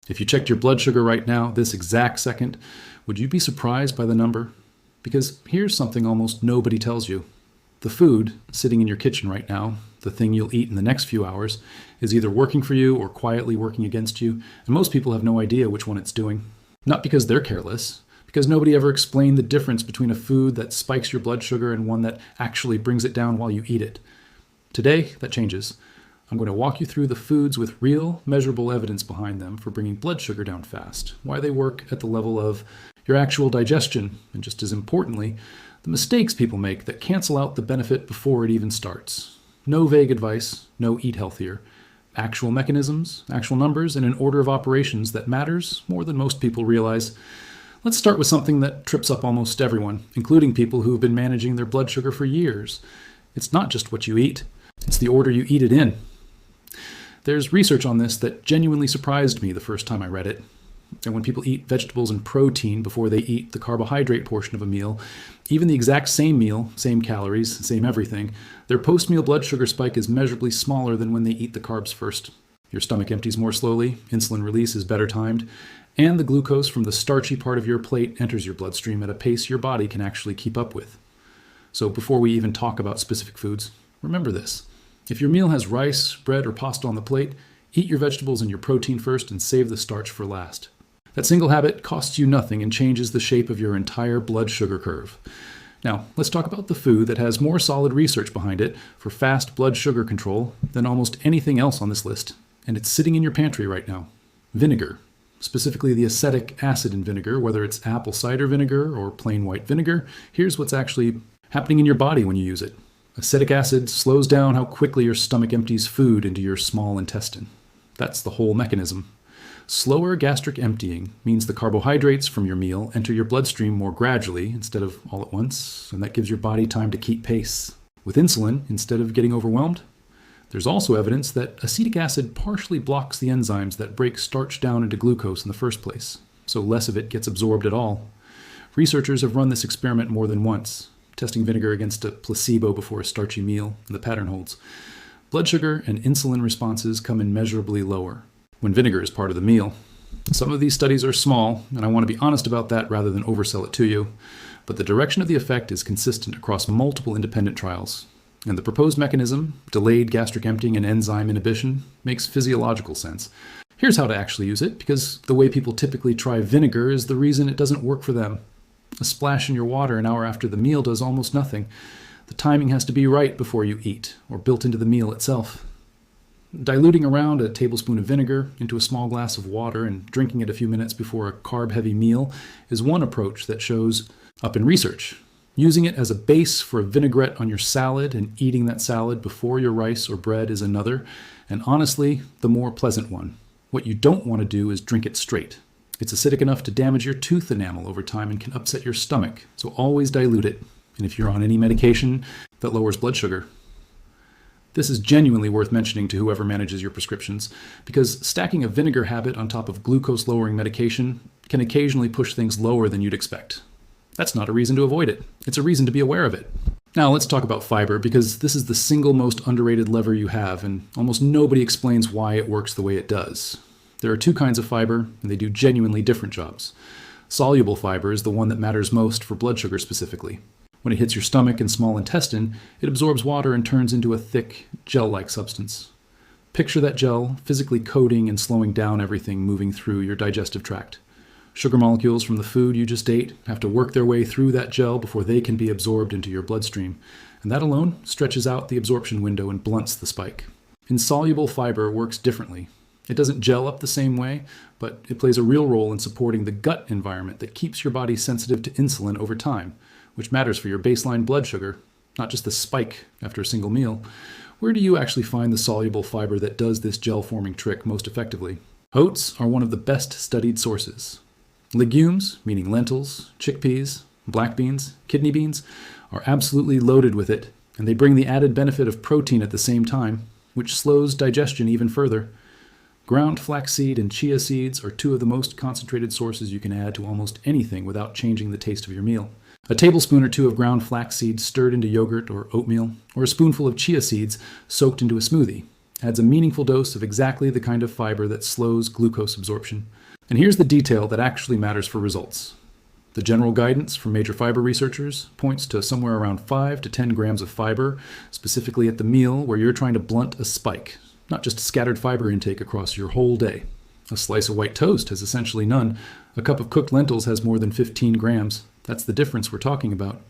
If you checked your blood sugar right now, this exact second, would you be surprised by the number? Because here's something almost nobody tells you. The food sitting in your kitchen right now, the thing you'll eat in the next few hours, is either working for you or quietly working against you, and most people have no idea which one it's doing. Not because they're careless, because nobody ever explained the difference between a food that spikes your blood sugar and one that actually brings it down while you eat it. Today, that changes. I'm going to walk you through the foods with real, measurable evidence behind them for bringing blood sugar down fast, why they work at the level of your actual digestion, and just as importantly, the mistakes people make that cancel out the benefit before it even starts. No vague advice, no eat healthier. Actual mechanisms, actual numbers, and an order of operations that matters more than most people realize. Let's start with something that trips up almost everyone, including people who have been managing their blood sugar for years. It's not just what you eat, it's the order you eat it in. There's research on this that genuinely surprised me the first time I read it. And when people eat vegetables and protein before they eat the carbohydrate portion of a meal, even the exact same meal, same calories, same everything, their post-meal blood sugar spike is measurably smaller than when they eat the carbs first. Your stomach empties more slowly, insulin release is better timed, and the glucose from the starchy part of your plate enters your bloodstream at a pace your body can actually keep up with. So before we even talk about specific foods, remember this. If your meal has rice, bread, or pasta on the plate, eat your vegetables and your protein first and save the starch for last. That single habit costs you nothing and changes the shape of your entire blood sugar curve. Now, let's talk about the food that has more solid research behind it for fast blood sugar control than almost anything else on this list. And it's sitting in your pantry right now. Vinegar. Specifically the acetic acid in vinegar, whether it's apple cider vinegar or plain white vinegar. Here's what's actually happening in your body when you use it. Acetic acid slows down how quickly your stomach empties food into your small intestine. That's the whole mechanism. Slower gastric emptying means the carbohydrates from your meal enter your bloodstream more gradually instead of all at once, and that gives your body time to keep pace. With insulin, instead of getting overwhelmed, there's also evidence that acetic acid partially blocks the enzymes that break starch down into glucose in the first place, so less of it gets absorbed at all. Researchers have run this experiment more than once, testing vinegar against a placebo before a starchy meal, and the pattern holds. Blood sugar and insulin responses come immeasurably lower when vinegar is part of the meal. Some of these studies are small, and I want to be honest about that rather than oversell it to you, but the direction of the effect is consistent across multiple independent trials. And the proposed mechanism, delayed gastric emptying and enzyme inhibition, makes physiological sense. Here's how to actually use it, because the way people typically try vinegar is the reason it doesn't work for them. A splash in your water an hour after the meal does almost nothing. The timing has to be right before you eat, or built into the meal itself. Diluting around a tablespoon of vinegar into a small glass of water and drinking it a few minutes before a carb-heavy meal is one approach that shows up in research. Using it as a base for a vinaigrette on your salad and eating that salad before your rice or bread is another, and honestly, the more pleasant one. What you don't want to do is drink it straight. It's acidic enough to damage your tooth enamel over time and can upset your stomach, so always dilute it. And if you're on any medication that lowers blood sugar, this is genuinely worth mentioning to whoever manages your prescriptions, because stacking a vinegar habit on top of glucose-lowering medication can occasionally push things lower than you'd expect. That's not a reason to avoid it. It's a reason to be aware of it. Now let's talk about fiber, because this is the single most underrated lever you have, and almost nobody explains why it works the way it does. There are two kinds of fiber, and they do genuinely different jobs. Soluble fiber is the one that matters most for blood sugar specifically. When it hits your stomach and small intestine, it absorbs water and turns into a thick, gel-like substance. Picture that gel physically coating and slowing down everything moving through your digestive tract. Sugar molecules from the food you just ate have to work their way through that gel before they can be absorbed into your bloodstream, and that alone stretches out the absorption window and blunts the spike. Insoluble fiber works differently. It doesn't gel up the same way, but it plays a real role in supporting the gut environment that keeps your body sensitive to insulin over time, which matters for your baseline blood sugar, not just the spike after a single meal. Where do you actually find the soluble fiber that does this gel-forming trick most effectively? Oats are one of the best studied sources. Legumes, meaning lentils, chickpeas, black beans, kidney beans, are absolutely loaded with it, and they bring the added benefit of protein at the same time, which slows digestion even further. Ground flaxseed and chia seeds are two of the most concentrated sources you can add to almost anything without changing the taste of your meal. A tablespoon or two of ground flax seeds stirred into yogurt or oatmeal, or a spoonful of chia seeds soaked into a smoothie. adds a meaningful dose of exactly the kind of fiber that slows glucose absorption. And here's the detail that actually matters for results. The general guidance from major fiber researchers points to somewhere around 5 to 10 grams of fiber, specifically at the meal where you're trying to blunt a spike, not just scattered fiber intake across your whole day. A slice of white toast has essentially none. A cup of cooked lentils has more than 15 grams. That's the difference we're talking about.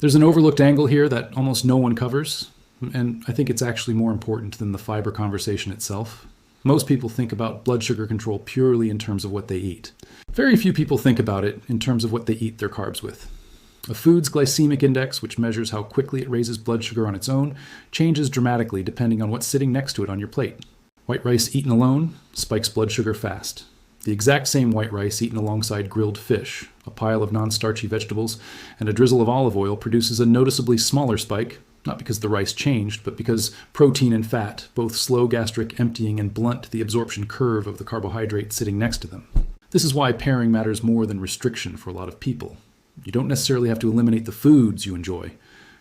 There's an overlooked angle here that almost no one covers, and I think it's actually more important than the fiber conversation itself. Most people think about blood sugar control purely in terms of what they eat. Very few people think about it in terms of what they eat their carbs with. A food's glycemic index, which measures how quickly it raises blood sugar on its own, changes dramatically depending on what's sitting next to it on your plate. White rice eaten alone spikes blood sugar fast. The exact same white rice eaten alongside grilled fish, a pile of non-starchy vegetables, and a drizzle of olive oil produces a noticeably smaller spike, not because the rice changed, but because protein and fat both slow gastric emptying and blunt the absorption curve of the carbohydrate sitting next to them. This is why pairing matters more than restriction for a lot of people. You don't necessarily have to eliminate the foods you enjoy.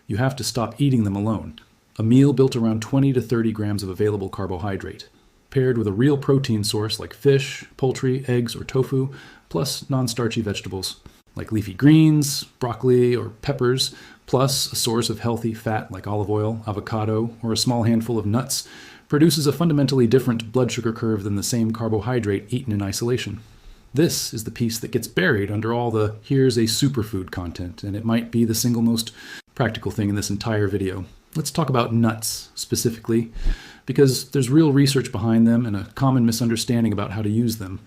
You have to stop eating them alone. A meal built around 20 to 30 grams of available carbohydrate, paired with a real protein source like fish, poultry, eggs, or tofu, plus non-starchy vegetables like leafy greens, broccoli, or peppers, plus a source of healthy fat like olive oil, avocado, or a small handful of nuts, produces a fundamentally different blood sugar curve than the same carbohydrate eaten in isolation. This is the piece that gets buried under all the "here's a superfood" content, and it might be the single most practical thing in this entire video. Let's talk about nuts specifically, because there's real research behind them and a common misunderstanding about how to use them.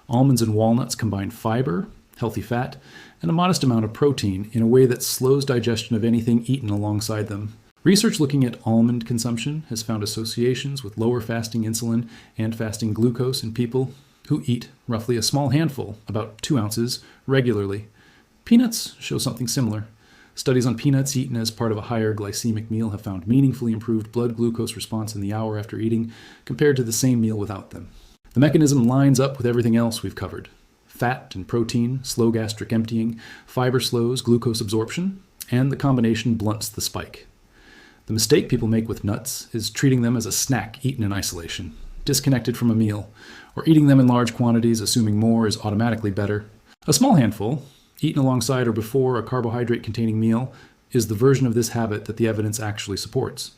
Almonds and walnuts combine fiber, healthy fat, and a modest amount of protein in a way that slows digestion of anything eaten alongside them. Research looking at almond consumption has found associations with lower fasting insulin and fasting glucose in people who eat roughly a small handful, about 2 ounces, regularly. Peanuts show something similar. Studies on peanuts eaten as part of a higher glycemic meal have found meaningfully improved blood glucose response in the hour after eating compared to the same meal without them. The mechanism lines up with everything else we've covered. Fat and protein slow gastric emptying, fiber slows glucose absorption, and the combination blunts the spike. The mistake people make with nuts is treating them as a snack eaten in isolation, disconnected from a meal, or eating them in large quantities assuming more is automatically better. A small handful, eaten alongside or before a carbohydrate-containing meal, is the version of this habit that the evidence actually supports.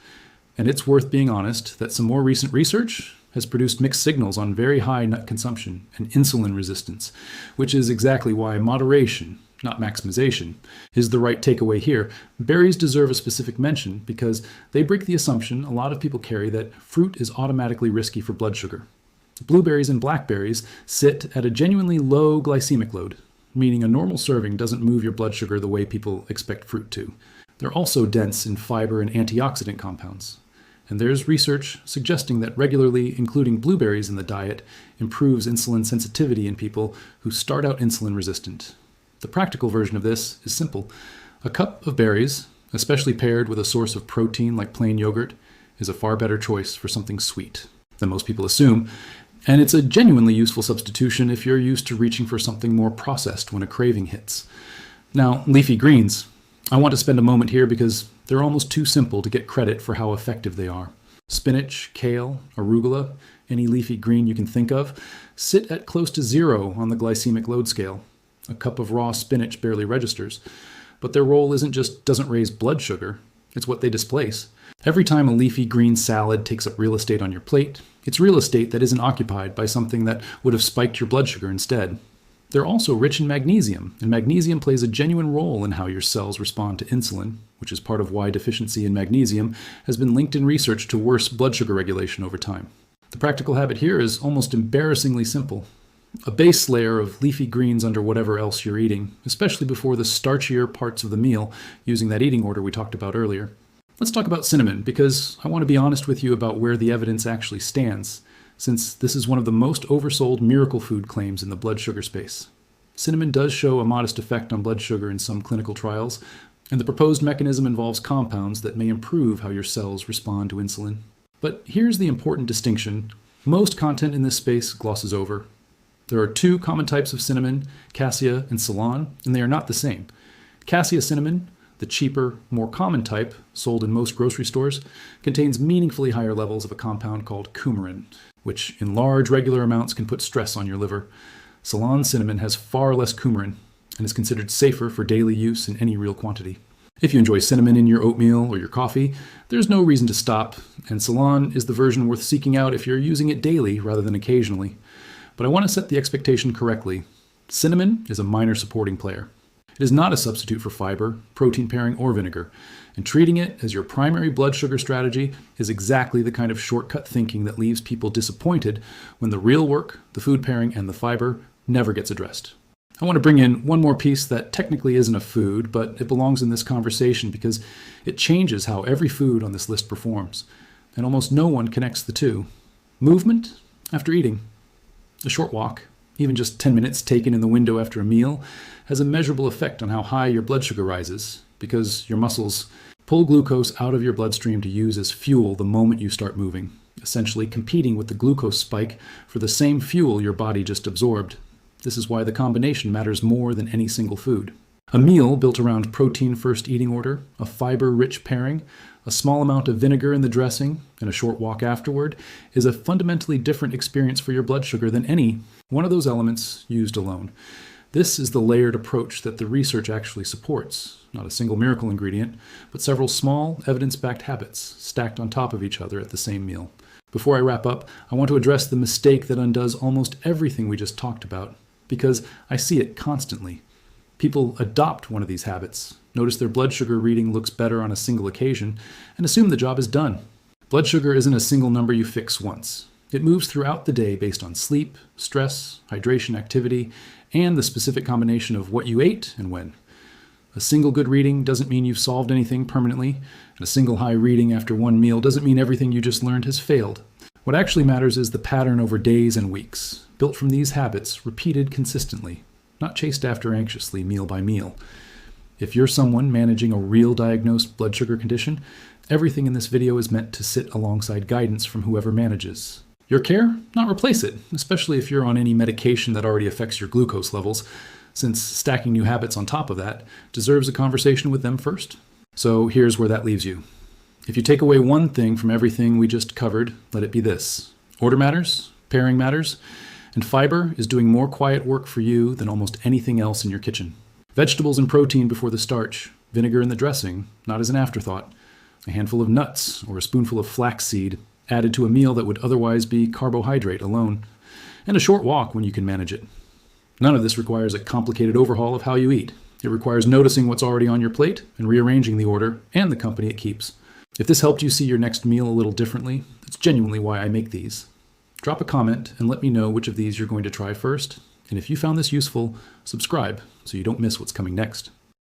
And it's worth being honest that some more recent research has produced mixed signals on very high nut consumption and insulin resistance, which is exactly why moderation, not maximization, is the right takeaway here. Berries deserve a specific mention because they break the assumption a lot of people carry that fruit is automatically risky for blood sugar. Blueberries and blackberries sit at a genuinely low glycemic load, meaning a normal serving doesn't move your blood sugar the way people expect fruit to. They're also dense in fiber and antioxidant compounds. And there's research suggesting that regularly including blueberries in the diet improves insulin sensitivity in people who start out insulin resistant. The practical version of this is simple. A cup of berries, especially paired with a source of protein like plain yogurt, is a far better choice for something sweet than most people assume. And it's a genuinely useful substitution if you're used to reaching for something more processed when a craving hits. Now, leafy greens. I want to spend a moment here because they're almost too simple to get credit for how effective they are. Spinach, kale, arugula, any leafy green you can think of, sit at close to 0 on the glycemic load scale. A cup of raw spinach barely registers. But their role isn't just doesn't raise blood sugar, it's what they displace. Every time a leafy green salad takes up real estate on your plate, it's real estate that isn't occupied by something that would have spiked your blood sugar instead. They're also rich in magnesium, and magnesium plays a genuine role in how your cells respond to insulin, which is part of why deficiency in magnesium has been linked in research to worse blood sugar regulation over time. The practical habit here is almost embarrassingly simple. A base layer of leafy greens under whatever else you're eating, especially before the starchier parts of the meal, using that eating order we talked about earlier. Let's talk about cinnamon, because I want to be honest with you about where the evidence actually stands, since this is one of the most oversold miracle food claims in the blood sugar space. Cinnamon does show a modest effect on blood sugar in some clinical trials, and the proposed mechanism involves compounds that may improve how your cells respond to insulin. But here's the important distinction. Most content in this space glosses over. There are 2 common types of cinnamon, cassia and Ceylon, and they are not the same. Cassia cinnamon, The cheaper, more common type, sold in most grocery stores, contains meaningfully higher levels of a compound called coumarin, which in large regular amounts can put stress on your liver. Ceylon cinnamon has far less coumarin and is considered safer for daily use in any real quantity. If you enjoy cinnamon in your oatmeal or your coffee, there's no reason to stop, and Ceylon is the version worth seeking out if you're using it daily rather than occasionally. But I want to set the expectation correctly. Cinnamon is a minor supporting player. It is not a substitute for fiber, protein pairing, or vinegar, and treating it as your primary blood sugar strategy is exactly the kind of shortcut thinking that leaves people disappointed when the real work, the food pairing, and the fiber never gets addressed. I want to bring in one more piece that technically isn't a food, but it belongs in this conversation because it changes how every food on this list performs, and almost no one connects the two. Movement after eating. A short walk, even just 10 minutes taken in the window after a meal, has a measurable effect on how high your blood sugar rises because your muscles pull glucose out of your bloodstream to use as fuel the moment you start moving, essentially competing with the glucose spike for the same fuel your body just absorbed. This is why the combination matters more than any single food. A meal built around protein first eating order, a fiber-rich pairing, a small amount of vinegar in the dressing, and a short walk afterward is a fundamentally different experience for your blood sugar than any one of those elements used alone. This is the layered approach that the research actually supports, not a single miracle ingredient, but several small, evidence-backed habits stacked on top of each other at the same meal. Before I wrap up, I want to address the mistake that undoes almost everything we just talked about, because I see it constantly. People adopt one of these habits, notice their blood sugar reading looks better on a single occasion, and assume the job is done. Blood sugar isn't a single number you fix once. It moves throughout the day based on sleep, stress, hydration, activity, and the specific combination of what you ate and when. A single good reading doesn't mean you've solved anything permanently, and a single high reading after one meal doesn't mean everything you just learned has failed. What actually matters is the pattern over days and weeks, built from these habits, repeated consistently, not chased after anxiously meal by meal. If you're someone managing a real diagnosed blood sugar condition, everything in this video is meant to sit alongside guidance from whoever manages your care, not replace it, especially if you're on any medication that already affects your glucose levels, since stacking new habits on top of that deserves a conversation with them first. So here's where that leaves you. If you take away one thing from everything we just covered, let it be this. Order matters, pairing matters, and fiber is doing more quiet work for you than almost anything else in your kitchen. Vegetables and protein before the starch, vinegar in the dressing, not as an afterthought, a handful of nuts or a spoonful of flaxseed added to a meal that would otherwise be carbohydrate alone, and a short walk when you can manage it. None of this requires a complicated overhaul of how you eat. It requires noticing what's already on your plate and rearranging the order and the company it keeps. If this helped you see your next meal a little differently, that's genuinely why I make these. Drop a comment and let me know which of these you're going to try first. And if you found this useful, subscribe so you don't miss what's coming next.